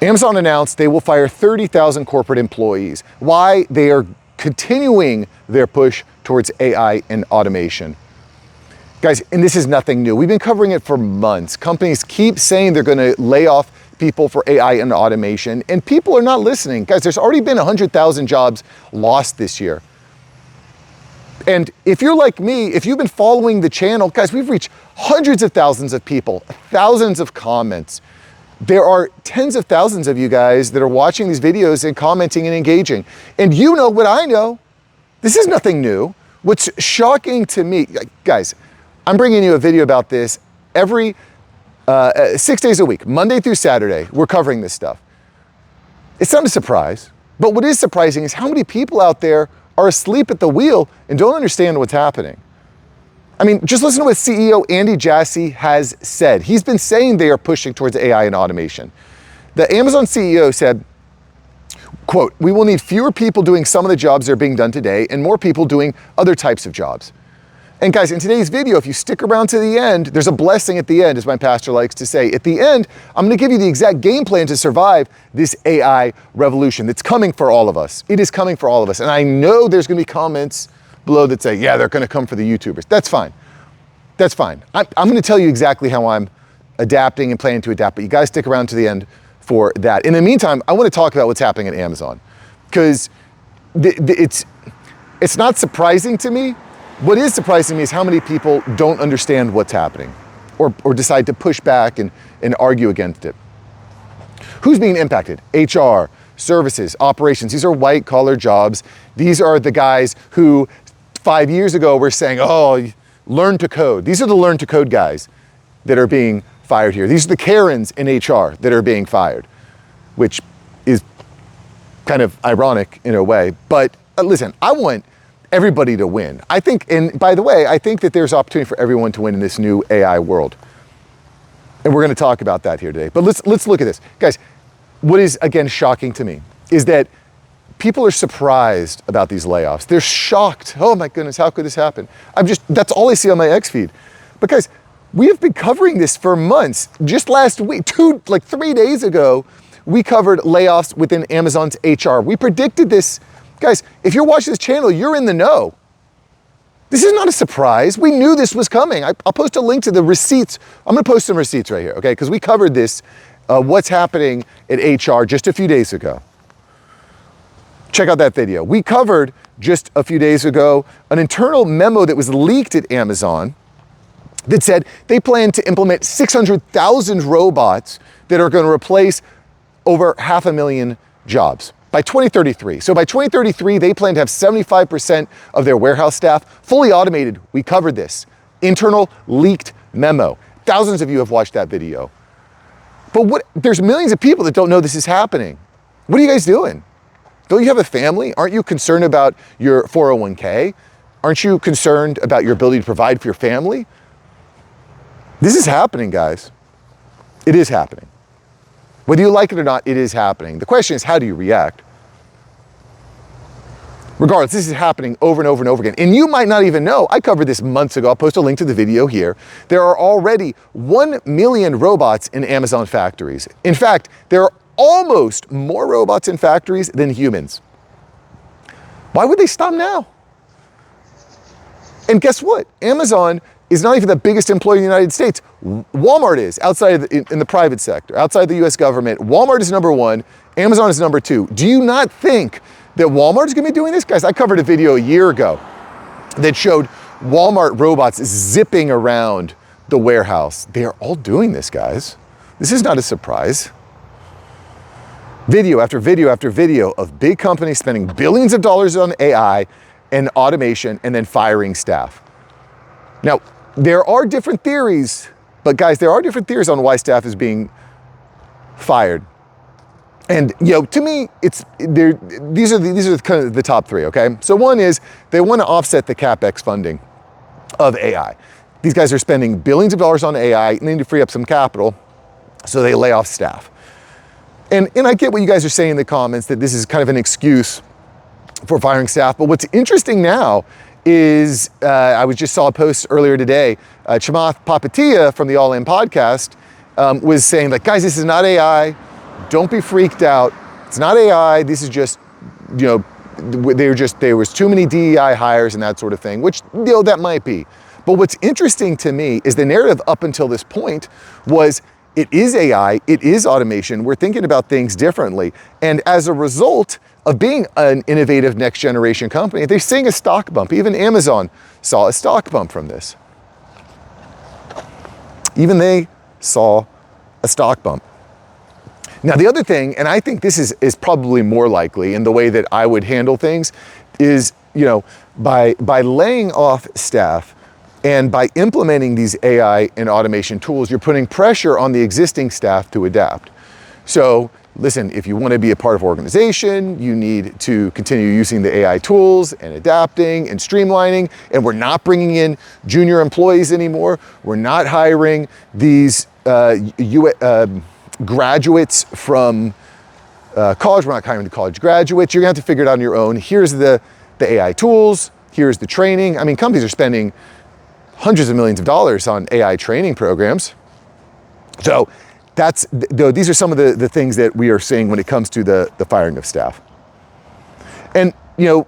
Amazon announced they will fire 30,000 corporate employees. Why? They are continuing their push towards AI and automation. Guys, and this is nothing new. We've been covering it for months. Companies keep saying they're gonna lay off people for AI and automation, and people are not listening. Guys, there's already been 100,000 jobs lost this year. And if you're like me, if you've been following the channel, guys, we've reached hundreds of thousands of people, thousands of comments. There are tens of thousands of you guys that are watching these videos and commenting and engaging. And you know what I know. This is nothing new. What's shocking to me, guys, I'm bringing you a video about this every 6 days a week, Monday through Saturday. We're covering this stuff. It's not a surprise, but what is surprising is how many people out there are asleep at the wheel and don't understand what's happening. I mean, just listen to what CEO Andy Jassy has said. He's been saying they are pushing towards AI and automation. The Amazon CEO said, quote, "We will need fewer people doing some of the jobs that are being done today and more people doing other types of jobs." And guys, in today's video, if you stick around to the end, there's a blessing at the end, as my pastor likes to say. At the end, I'm gonna give you the exact game plan to survive this AI revolution that's coming for all of us. It is coming for all of us. And I know there's gonna be comments below that say, yeah, they're gonna come for the YouTubers. That's fine. That's fine. I'm gonna tell you exactly how I'm adapting and planning to adapt, but you guys stick around to the end for that. In the meantime, I wanna talk about what's happening at Amazon, because it's not surprising to me. What is surprising me is how many people don't understand what's happening or decide to push back and argue against it. Who's being impacted? HR, services, operations. These are white collar jobs. These are the guys who 5 years ago were saying, oh, learn to code. These are the learn to code guys that are being fired here. These are the Karens in HR that are being fired, which is kind of ironic in a way. But listen, I want everybody to win. I think, and by the way, I think that there's opportunity for everyone to win in this new AI world. And we're gonna talk about that here today. But let's look at this. Guys, what is, again, shocking to me is that people are surprised about these layoffs. They're shocked. Oh my goodness, how could this happen? That's all I see on my X feed. Because we have been covering this for months. Just last week, 3 days ago, we covered layoffs within Amazon's HR. We predicted this. Guys, if you're watching this channel, you're in the know. This is not a surprise. We knew this was coming. I'll post a link to the receipts. I'm gonna post some receipts right here, okay? Because we covered this, what's happening at HR just a few days ago. Check out that video. We covered just a few days ago an internal memo that was leaked at Amazon that said they plan to implement 600,000 robots that are gonna replace over 500,000 jobs by 2033. So by 2033, they plan to have 75% of their warehouse staff fully automated. We covered this. Internal leaked memo. Thousands of you have watched that video. But there's millions of people that don't know this is happening. What are you guys doing? Don't you have a family? Aren't you concerned about your 401k? Aren't you concerned about your ability to provide for your family? This is happening, guys. It is happening. Whether you like it or not, it is happening. The question is, how do you react? Regardless, this is happening over and over and over again. And you might not even know, I covered this months ago. I'll post a link to the video here. There are already 1 million robots in Amazon factories. In fact, there are almost more robots in factories than humans. Why would they stop now? And guess what? Amazon is not even the biggest employer in the United States. Walmart is, in the private sector, outside the US government. Walmart is number 1, Amazon is number 2. Do you not think that Walmart is gonna be doing this? Guys, I covered a video a year ago that showed Walmart robots zipping around the warehouse. They are all doing this, guys. This is not a surprise. Video after video after video of big companies spending billions of dollars on AI and automation and then firing staff. Now, there are different theories, but guys, there are different theories on why staff is being fired. And to me, these are kind of the top 3, okay? So one is they want to offset the CapEx funding of AI. These guys are spending billions of dollars on AI and they need to free up some capital, so they lay off staff. And I get what you guys are saying in the comments, that this is kind of an excuse for firing staff, but what's interesting now is, I just saw a post earlier today, Chamath Papatia from the All In podcast was saying, like, guys, this is not AI. Don't be freaked out. It's not AI. This is just, you know, there was too many DEI hires and that sort of thing, which, you know, that might be. But what's interesting to me is the narrative up until this point was it is AI, it is automation. We're thinking about things differently. And as a result of being an innovative next generation company, they're seeing a stock bump. Even Amazon saw a stock bump from this. Even they saw a stock bump. Now, the other thing, and I think this is probably more likely in the way that I would handle things, is, you know, by laying off staff and by implementing these AI and automation tools, you're putting pressure on the existing staff to adapt. So listen, if you want to be a part of an organization, you need to continue using the AI tools and adapting and streamlining, and we're not bringing in junior employees anymore. We're not hiring these graduates from college. We're not hiring the college graduates. You're gonna have to figure it out on your own. Here's the AI tools. Here's the training. I mean, companies are spending hundreds of millions of dollars on AI training programs. So these are some of the things that we are seeing when it comes to the firing of staff. And, you know,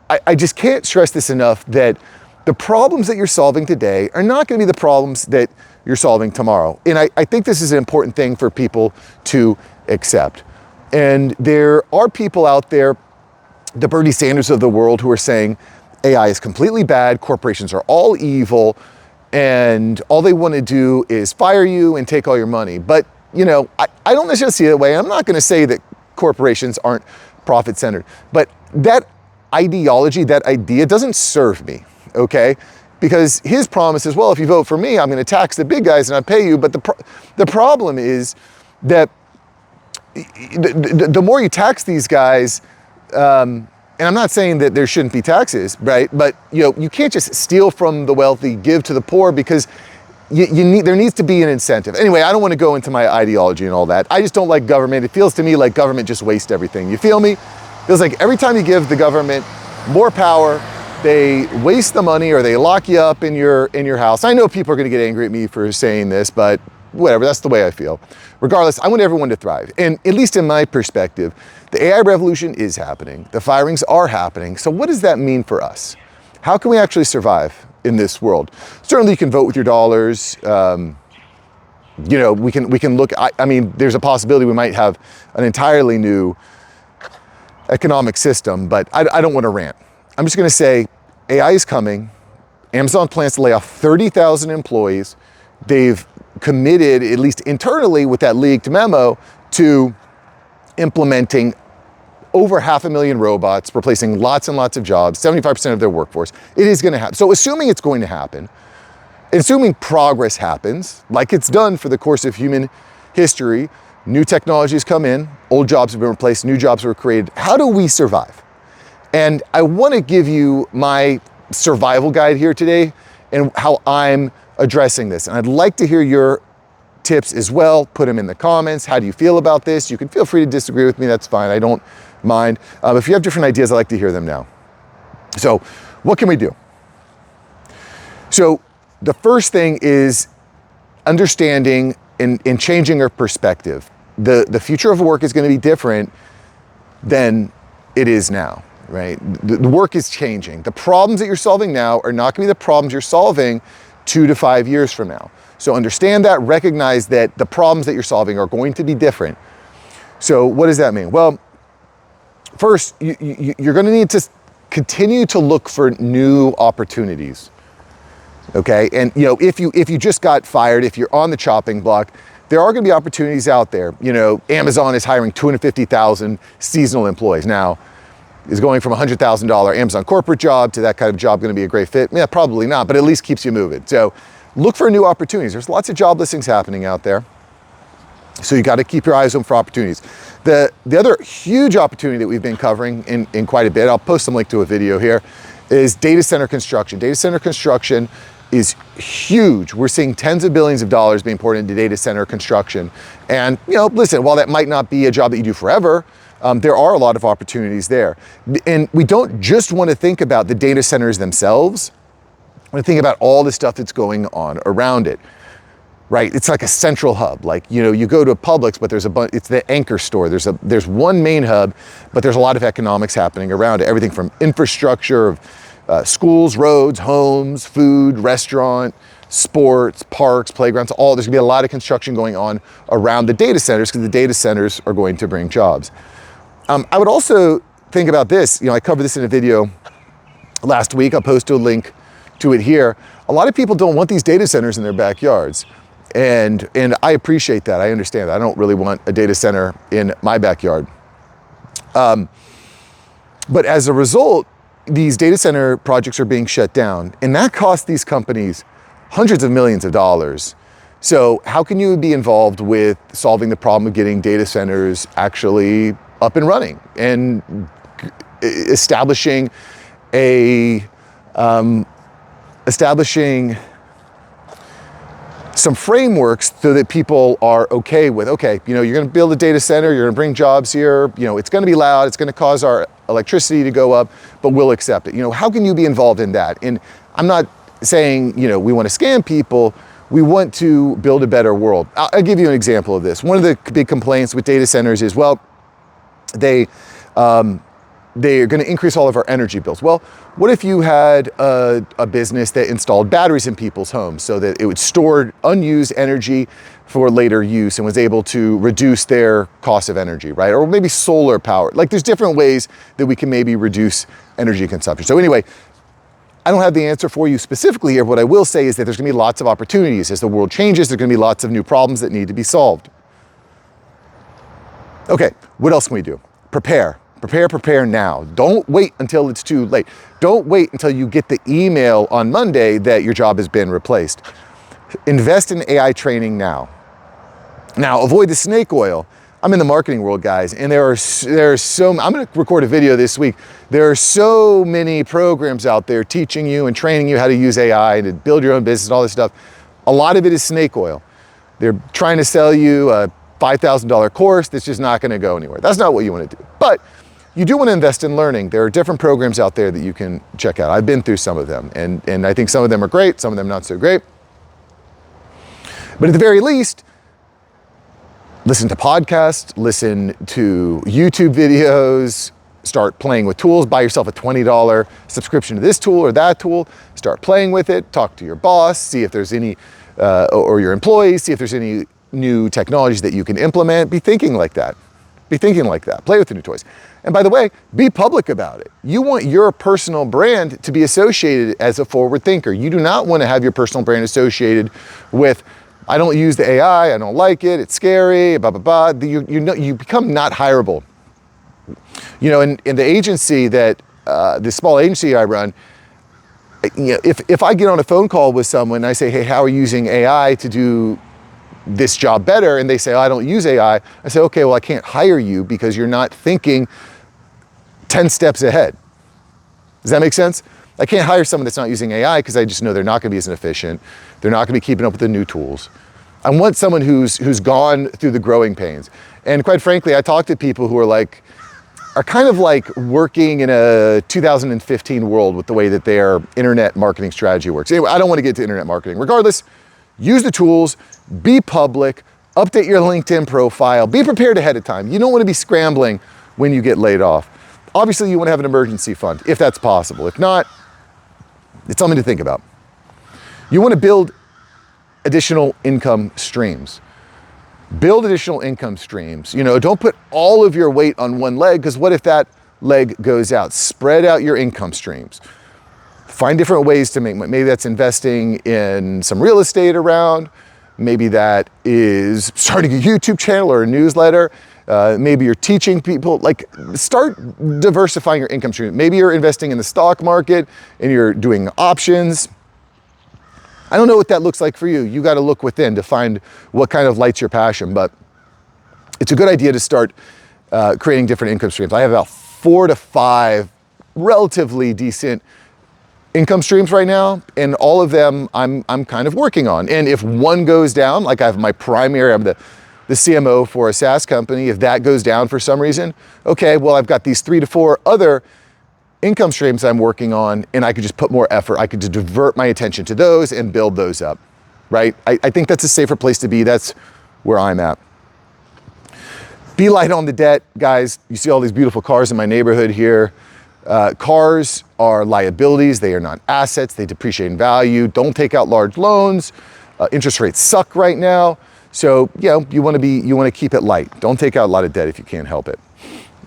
I just can't stress this enough, that the problems that you're solving today are not gonna be the problems that you're solving tomorrow. And I think this is an important thing for people to accept. And there are people out there, the Bernie Sanders of the world, who are saying AI is completely bad, corporations are all evil, and all they want to do is fire you and take all your money. But, you know, I don't necessarily see it that way. I'm not going to say that corporations aren't profit-centered, but that ideology, that idea doesn't serve me, okay? Because his promise is, well, if you vote for me, I'm going to tax the big guys and I pay you. But the problem is that the more you tax these guys, and I'm not saying that there shouldn't be taxes, right? But, you know, you can't just steal from the wealthy, give to the poor, because there needs to be an incentive. Anyway, I don't want to go into my ideology and all that. I just don't like government. It feels to me like government just wastes everything. You feel me? It feels like every time you give the government more power, they waste the money or they lock you up in your house. I know people are going to get angry at me for saying this, but whatever, that's the way I feel. Regardless, I want everyone to thrive. And at least in my perspective, the AI revolution is happening. The firings are happening. So what does that mean for us? How can we actually survive in this world? Certainly you can vote with your dollars. You know, we can look, I mean, there's a possibility we might have an entirely new economic system, but I don't want to rant. I'm just going to say AI is coming. Amazon plans to lay off 30,000 employees. They've committed, at least internally with that leaked memo, to implementing over 500,000 robots, replacing lots and lots of jobs, 75% of their workforce. It is going to happen. So assuming it's going to happen, assuming progress happens, like it's done for the course of human history, new technologies come in, old jobs have been replaced, new jobs were created. How do we survive? And I want to give you my survival guide here today and how I'm addressing this. And I'd like to hear your tips as well. Put them in the comments. How do you feel about this? You can feel free to disagree with me. That's fine. I don't mind. If you have different ideas, I'd like to hear them now. So what can we do? So the first thing is understanding and changing our perspective. The future of work is going to be different than it is now. Right? The work is changing. The problems that you're solving now are not going to be the problems you're solving 2 to 5 years from now. So understand that, recognize that the problems that you're solving are going to be different. So what does that mean? Well, first, you're going to need to continue to look for new opportunities. Okay? And, you know, if you just got fired, if you're on the chopping block, there are going to be opportunities out there. You know, Amazon is hiring 250,000 seasonal employees. Now, is going from a $100,000 Amazon corporate job to that kind of job going to be a great fit? Yeah, probably not, but at least keeps you moving. So look for new opportunities. There's lots of job listings happening out there. So you got to keep your eyes open for opportunities. The other huge opportunity that we've been covering in quite a bit, I'll post some link to a video here, is data center construction. Data center construction is huge. We're seeing tens of billions of dollars being poured into data center construction. And, you know, listen, while that might not be a job that you do forever, there are a lot of opportunities there. And we don't just want to think about the data centers themselves. We want to think about all the stuff that's going on around it. right? It's like a central hub. Like, you go to a Publix, but there's a bunch, it's the anchor store. There's one main hub, but there's a lot of economics happening around it. Everything from infrastructure of schools, roads, homes, food, restaurant, sports, parks, playgrounds, there's gonna be a lot of construction going on around the data centers because the data centers are going to bring jobs. I would also think about this. I covered this in a video last week. I'll post a link to it here. A lot of people don't want these data centers in their backyards. And I appreciate that. I understand that. I don't really want a data center in my backyard. But as a result, these data center projects are being shut down, and that costs these companies hundreds of millions of dollars. So how can you be involved with solving the problem of getting data centers actually up and running and establishing some frameworks so that people are okay with, you're gonna build a data center, you're gonna bring jobs here, it's gonna be loud, it's gonna cause our electricity to go up, but we'll accept it. How can you be involved in that? And I'm not saying, we wanna scam people, we want to build a better world. I'll give you an example of this. One of the big complaints with data centers is, they're going to increase all of our energy bills. Well, what if you had a business that installed batteries in people's homes so that it would store unused energy for later use and was able to reduce their cost of energy, right? Or maybe solar power. Like, there's different ways that we can maybe reduce energy consumption. So anyway, I don't have the answer for you specifically here. What I will say is that there's going to be lots of opportunities. As the world changes, there's going to be lots of new problems that need to be solved. Okay, what else can we do? Prepare now. Don't wait until it's too late. Don't wait until you get the email on Monday that your job has been replaced. Invest in AI training now. Now, avoid the snake oil. I'm in the marketing world, guys, and I'm gonna record a video this week. There are so many programs out there teaching you and training you how to use AI and to build your own business and all this stuff. A lot of it is snake oil. They're trying to sell you a $5,000 course that's just not gonna go anywhere. That's not what you wanna do. But you do wanna invest in learning. There are different programs out there that you can check out. I've been through some of them, and I think some of them are great, some of them not so great. But at the very least, listen to podcasts, listen to YouTube videos, start playing with tools, buy yourself a $20 subscription to this tool or that tool, start playing with it, talk to your boss, see if there's any, or your employees, see if there's any new technologies that you can implement. Be thinking like that. Play with the new toys. And by the way, be public about it. You want your personal brand to be associated as a forward thinker. You do not want to have your personal brand associated with, I don't use the AI, I don't like it, it's scary, blah, blah, blah. You become not hireable. In the agency that, the small agency I run, if I get on a phone call with someone and I say, hey, how are you using AI to do this job better? And they say, oh, I don't use AI. I say, okay, well, I can't hire you because you're not thinking 10 steps ahead. Does that make sense? I can't hire someone that's not using AI because I just know they're not gonna be as efficient. They're not gonna be keeping up with the new tools. I want someone who's gone through the growing pains. And quite frankly, I talk to people who are kind of like working in a 2015 world with the way that their internet marketing strategy works. Anyway, I don't wanna get to internet marketing. Regardless, use the tools, be public, update your LinkedIn profile, be prepared ahead of time. You don't wanna be scrambling when you get laid off. Obviously, you wanna have an emergency fund, if that's possible. If not, it's something to think about. You wanna build additional income streams. Build additional income streams. Don't put all of your weight on one leg, because what if that leg goes out? Spread out your income streams. Find different ways to make money. Maybe that's investing in some real estate around. Maybe that is starting a YouTube channel or a newsletter. Maybe you're teaching people. Start diversifying your income stream. Maybe you're investing in the stock market and you're doing options. I don't know what that looks like for you. You got to look within to find what kind of lights your passion, but it's a good idea to start creating different income streams. I have about 4 to 5 relatively decent income streams right now, and all of them I'm kind of working on. And if one goes down, like I have my primary, I'm the CMO for a SaaS company. If that goes down for some reason, okay, well, I've got these 3 to 4 other income streams I'm working on, and I could just put more effort. I could just divert my attention to those and build those up. right? I think that's a safer place to be. That's where I'm at. Be light on the debt, guys. You see all these beautiful cars in my neighborhood here. Cars are liabilities. They are not assets. They depreciate in value. Don't take out large loans. Interest rates suck right now. So, you know, you want to keep it light. Don't take out a lot of debt if you can't help it.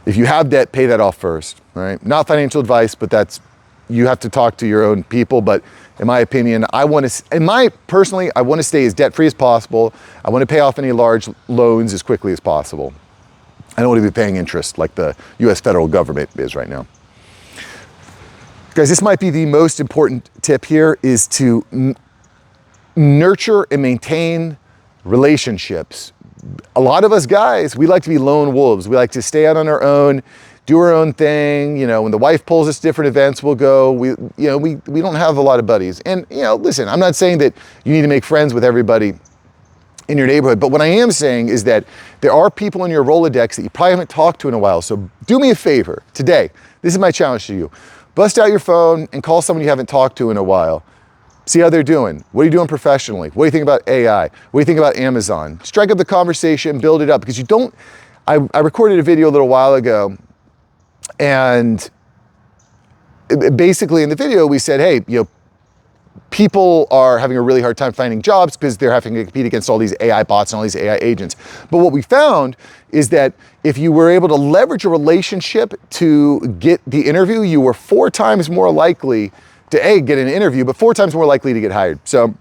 If you have debt, pay that off first, all right? Not financial advice, but you have to talk to your own people. But in my opinion, I want to stay as debt-free as possible. I want to pay off any large loans as quickly as possible. I don't want to be paying interest like the US federal government is right now. Guys, this might be the most important tip here, is to nurture and maintain relationships. A lot of us guys, we like to be lone wolves. We like to stay out on our own, do our own thing. You know, when the wife pulls us to different events, we'll go. We don't have a lot of buddies. And, you know, listen, I'm not saying that you need to make friends with everybody in your neighborhood, but what I am saying is that there are people in your Rolodex that you probably haven't talked to in a while. So do me a favor today. This is my challenge to you. Bust out your phone and call someone you haven't talked to in a while. See how they're doing. What are you doing professionally? What do you think about AI? What do you think about Amazon? Strike up the conversation, build it up, because you don't, I recorded a video a little while ago, and basically in the video we said, hey, you know, people are having a really hard time finding jobs because they're having to compete against all these AI bots and all these AI agents. But what we found is that if you were able to leverage a relationship to get the interview, you were 4 times more likely to get an interview, but 4 times more likely to get hired. So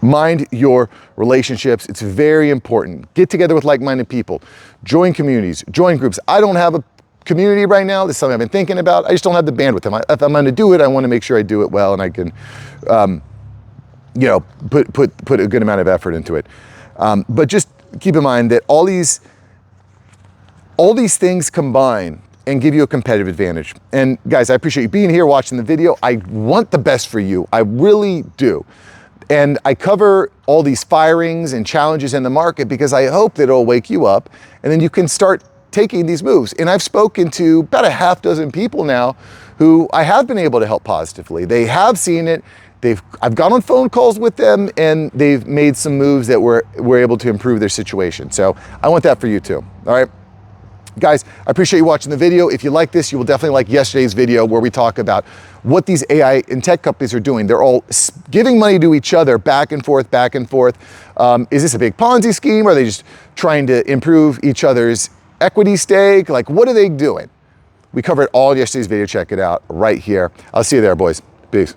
mind your relationships. It's very important. Get together with like-minded people. Join communities, join groups. I don't have a community right now. This is something I've been thinking about. I just don't have the bandwidth. If I'm going to do it, I want to make sure I do it well, and I can, you know, put a good amount of effort into it. But just keep in mind that all these things combine and give you a competitive advantage. And guys, I appreciate you being here, watching the video. I want the best for you. I really do. And I cover all these firings and challenges in the market because I hope that it'll wake you up, and then you can start taking these moves. And I've spoken to about a half dozen people now who I have been able to help positively. They have seen it. I've gone on phone calls with them, and they've made some moves that were able to improve their situation. So I want that for you too. All right. Guys, I appreciate you watching the video. If you like this, you will definitely like yesterday's video where we talk about what these AI and tech companies are doing. They're all giving money to each other back and forth, back and forth. Is this a big Ponzi scheme? Or are they just trying to improve each other's equity stake? Like, what are they doing? We covered all in yesterday's video. Check it out right here. I'll see you there, boys. Peace.